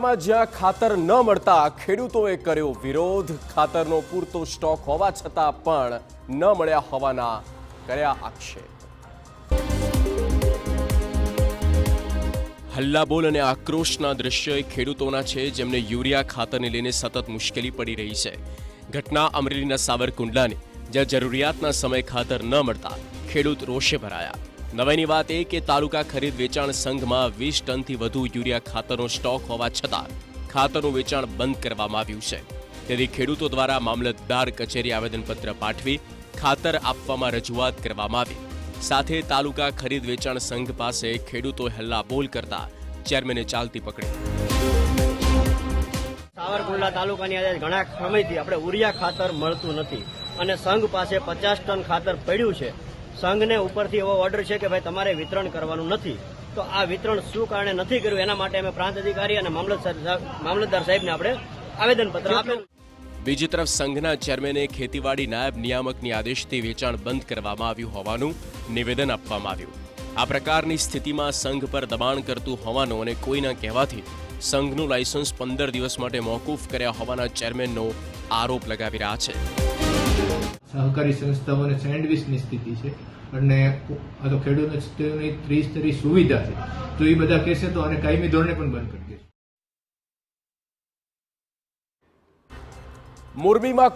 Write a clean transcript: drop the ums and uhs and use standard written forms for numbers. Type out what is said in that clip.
જિલ્લામાં જ્યાં ખાતર ન મળતા ખેડૂતોએ કર્યો વિરોધ। ખાતરનો પૂરતો સ્ટોક હોવા છતાં પણ ન મળ્યા હોવાના કર્યા આક્ષેપ। હલ્લાબોલ અને આક્રોશના દ્રશ્યો ખેડૂતોના છે, જેમને યુરિયા ખાતરને લઈને સતત મુશ્કેલી પડી રહી છે। ઘટના અમરેલીના સાવરકુંડલાની, જ્યાં જરૂરિયાતના સમય ખાતર ન મળતા ખેડૂત રોષે ભરાયા। નવાઈની વાત એ કે તાલુકા ખરીદ વેચાણ સંઘમાં 20 ટનથી વધુ યુરિયા ખાતરનો સ્ટોક હોવા છતાં ખાતરનું વેચાણ બંધ કરવામાં આવ્યું છે। તેથી ખેડૂતો દ્વારા મામલતદાર કચેરી આવેદનપત્ર પાઠવી ખાતર આપવામાં રજૂઆત કરવામાં આવી। સાથે તાલુકા ખરીદ વેચાણ સંઘ પાસે ખેડૂતોએ હલ્લાબોલ કરતા ચેરમેને ચાલતી પકડી। સાવરકુંડલા તાલુકાની આજે ઘણા સમયથી આપણે યુરિયા ખાતર મળતું નથી અને સંઘ પાસે 50 ટન ખાતર પડ્યું છે। સંઘને ઉપરથી એવો ઓર્ડર છે કે ભાઈ તમારે વિતરણ કરવાનું નથી, તો આ વિતરણ શું કારણે નથી કર્યું એના માટે અમે પ્રાંત અધિકારી અને મામલતદાર સાહેબને આપણે આવેદનપત્ર આપેલું। બીજી તરફ સંઘના ચેરમેને ખેતીવાડી નાયબ નિયામકની આદેશથી વેચાણ બંધ કરવામાં આવ્યું હોવાનું નિવેદન આપવામાં આવ્યું। આ પ્રકારની સ્થિતિમાં સંઘ પર દબાણ કરતું હોવાનો અને કોઈના કહેવાથી સંઘનું લાયસન્સ 15 દિવસ માટે મોકૂફ કર્યા હોવાના ચેરમેનનો આરોપ લગાવી રહ્યા છે। સહકારી સંસ્થાઓને સેન્ડવિચની સ્થિતિ છે અને આ તો ખેડૂતોની ત્રિસ્તરીય સુવિધા છે, તો એ બધા કહેશે તો આને કાયમી ધોરણે પણ બંધ કરી દેશે। મોરબીમાં